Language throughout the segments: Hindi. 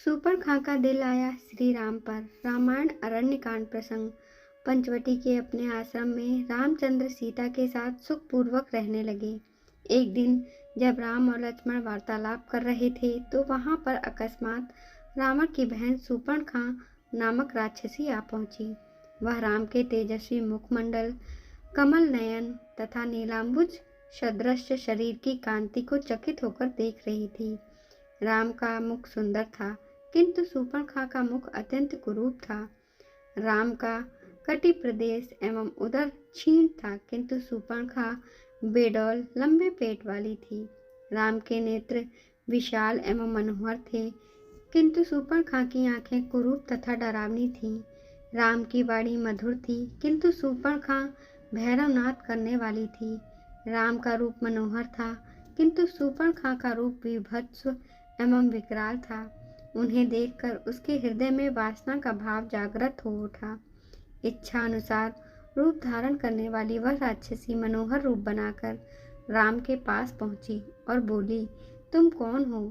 सूर्पणखा का दिल आया श्री राम पर। रामायण अरण्यकांड प्रसंग। पंचवटी के अपने आश्रम में रामचंद्र सीता के साथ सुखपूर्वक रहने लगे। एक दिन जब राम और लक्ष्मण वार्तालाप कर रहे थे तो वहां पर अकस्मात रावण की बहन सूर्पणखा नामक राक्षसी आ पहुंची। वह राम के तेजस्वी मुखमंडल, कमल नयन तथा नीलांबुज सदृश शरीर की कांति को चकित होकर देख रही थी। राम का मुख सुंदर था, किंतु सूर्पणखा का मुख अत्यंत कुरूप था। राम का कटि प्रदेश एवं उदर क्षीण था, किंतु सूर्पणखा बेडौल लंबे पेट वाली थी। राम के नेत्र विशाल एवं मनोहर थे, किंतु सूर्पणखा की आंखें कुरूप तथा डरावनी थीं। राम की वाणी मधुर थी, किंतु सूर्पणखा भैरवनाद करने वाली थी। राम का रूप मनोहर था, किंतु सूर्पणखा का रूप विभत्स एवं विकराल था। उन्हें देखकर उसके हृदय में वासना का भाव जागृत हो उठा। इच्छा अनुसार रूप धारण करने वाली वह राक्षसी मनोहर रूप बनाकर राम के पास पहुंची और बोली, तुम कौन हो?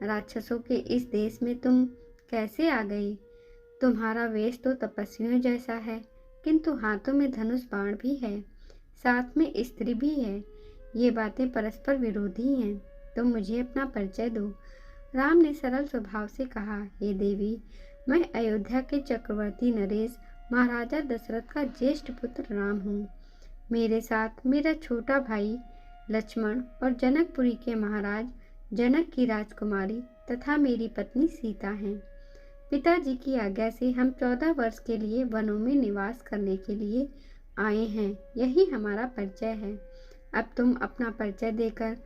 राक्षसों के इस देश में तुम कैसे आ गए? तुम्हारा वेश तो तपस्वियों जैसा है, किंतु हाथों में धनुष बाण भी है, साथ में स्त्री भी है। ये बातें परस्पर विरोधी हैं। तुम मुझे अपना परिचय दो। राम ने सरल स्वभाव से कहा, हे देवी, मैं अयोध्या के चक्रवर्ती नरेश महाराजा दशरथ का ज्येष्ठ पुत्र राम हूँ। मेरे साथ मेरा छोटा भाई लक्ष्मण और जनकपुरी के महाराज जनक की राजकुमारी तथा मेरी पत्नी सीता हैं। पिताजी की आज्ञा से हम 14 वर्ष के लिए वनों में निवास करने के लिए आए हैं। यही हमारा परिचय है। अब तुम अपना परिचय देकर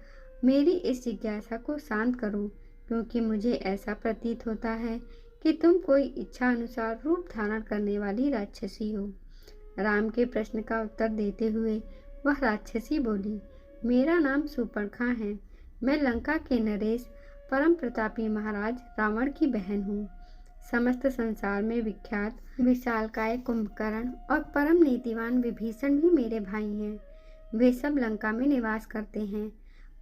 मेरी इस जिज्ञासा को शांत करो, क्योंकि मुझे ऐसा प्रतीत होता है कि तुम कोई इच्छा अनुसार रूप धारण करने वाली राक्षसी हो। राम के प्रश्न का उत्तर देते हुए वह राक्षसी बोली, मेरा नाम सूर्पणखा है। मैं लंका के नरेश परम प्रतापी महाराज रावण की बहन हूँ। समस्त संसार में विख्यात विशालकाय कुंभकर्ण और परम नीतिवान विभीषण भी मेरे भाई हैं। वे सब लंका में निवास करते हैं।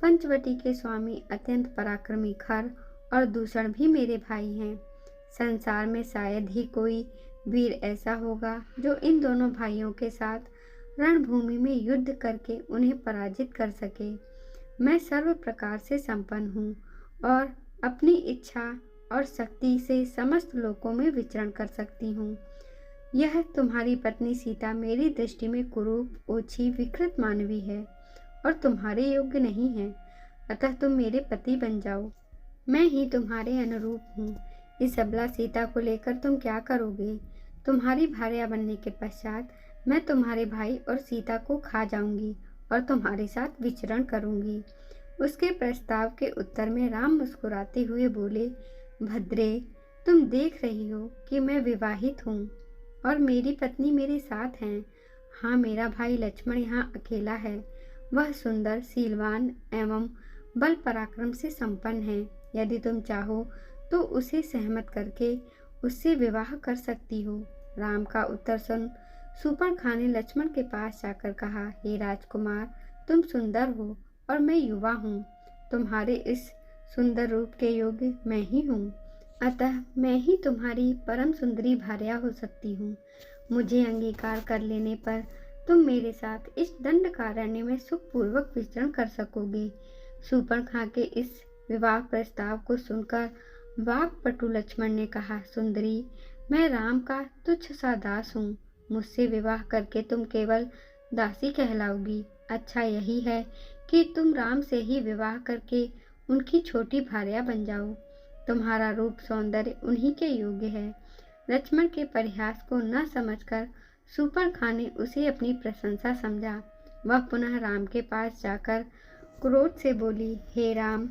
पंचवटी के स्वामी अत्यंत पराक्रमी खर और दूषण भी मेरे भाई हैं। संसार में शायद ही कोई वीर ऐसा होगा जो इन दोनों भाइयों के साथ रणभूमि में युद्ध करके उन्हें पराजित कर सके। मैं सर्व प्रकार से संपन्न हूँ और अपनी इच्छा और शक्ति से समस्त लोकों में विचरण कर सकती हूँ। यह तुम्हारी पत्नी सीता मेरी दृष्टि में कुरूप, ओछी, विकृत मानवी है और तुम्हारे योग्य नहीं है। अतः तुम मेरे पति बन जाओ। मैं ही तुम्हारे अनुरूप हूँ। इस अबला सीता को लेकर तुम क्या करोगे? तुम्हारी भार्या बनने के पश्चात मैं तुम्हारे भाई और सीता को खा जाऊंगी और तुम्हारे साथ विचरण करूंगी। उसके प्रस्ताव के उत्तर में राम मुस्कुराते हुए बोले, भद्रे, तुम देख रही हो कि मैं विवाहित हूँ और मेरी पत्नी मेरे साथ हैं। हाँ, मेरा भाई लक्ष्मण यहाँ अकेला है। वह सुंदर, शीलवान एवं बल पराक्रम से संपन्न है। यदि तुम चाहो तो उसे सहमत करके उससे विवाह कर सकती हो। राम का उत्तर सुन सूर्पणखा ने लक्ष्मण के पास जाकर कहा, हे राजकुमार, तुम सुंदर हो और मैं युवा हूँ। तुम्हारे इस सुंदर रूप के योग्य मैं ही हूँ, अतः मैं ही तुम्हारी परम सुंदरी भार्या हो सकती हूँ। मुझे अंगीकार कर लेने पर तुम मेरे साथ इस दंडकारण्य में सुखपूर्वक विचरण कर सकोगे। सूर्पणखा के इस विवाह प्रस्ताव को सुनकर वाक्पटु लक्ष्मण ने कहा, सुंदरी, मैं राम का तुच्छ सा दास हूँ। मुझसे विवाह करके तुम केवल दासी कहलाओगी। अच्छा यही है कि तुम राम से ही विवाह करके उनकी छोटी भार्या बन जाओ। तुम्हारा रूप सौंदर्य उन्हीं के योग्य है। लक्ष्मण के परिहास को न समझकर सूर्पणखा ने उसे अपनी प्रशंसा समझा। वह पुनः राम के पास जाकर क्रोध से बोली, हे राम,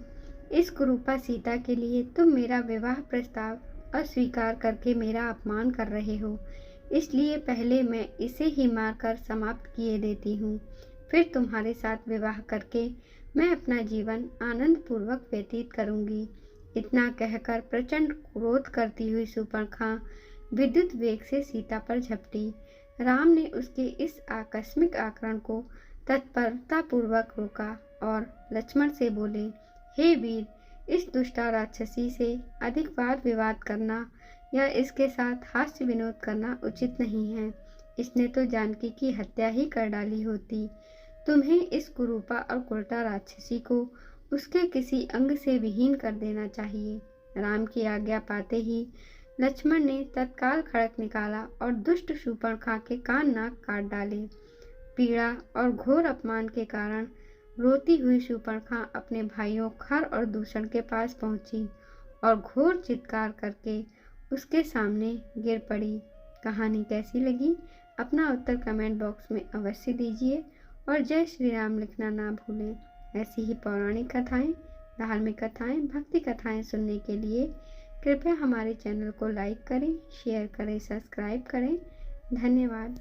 इस कुरूपा सीता के लिए तुम मेरा विवाह प्रस्ताव अस्वीकार करके मेरा अपमान कर रहे हो। इसलिए पहले मैं इसे ही मारकर समाप्त किए देती हूँ, फिर तुम्हारे साथ विवाह करके मैं अपना जीवन आनंद पूर्वक व्यतीत करूँगी। इतना कहकर प्रचंड क्रोध करती हुई सूर्पणखा विद्युत वेग से सीता पर झपटी। राम ने उसके इस आकस्मिक आक्रमण को तत्परतापूर्वक रोका और लक्ष्मण से बोले, हे वीर, इस दुष्टा राक्षसी से अधिक वाद विवाद करना या इसके साथ हास्य विनोद करना उचित नहीं है। इसने तो जानकी की हत्या ही कर डाली होती। तुम्हें इस कुरूपा और कुलटा राक्षसी को उसके किसी अंग से विहीन कर देना चाहिए। राम की आज्ञा पाते ही लक्ष्मण ने तत्काल खड़ग निकाला और दुष्ट शूर्पणखा के कान नाक काट डाले। पीड़ा और घोर अपमान के कारण रोती हुई शूर्पणखा अपने भाइयों खर और दूषण के पास पहुंची और घोर चित्कार करके उसके सामने गिर पड़ी। कहानी कैसी लगी अपना उत्तर कमेंट बॉक्स में अवश्य दीजिए और जय श्री राम लिखना ना भूलें। ऐसी ही पौराणिक कथाएं, धार्मिक कथाएं, भक्ति कथाएं सुनने के लिए कृपया हमारे चैनल को लाइक करें, शेयर करें, सब्सक्राइब करें। धन्यवाद।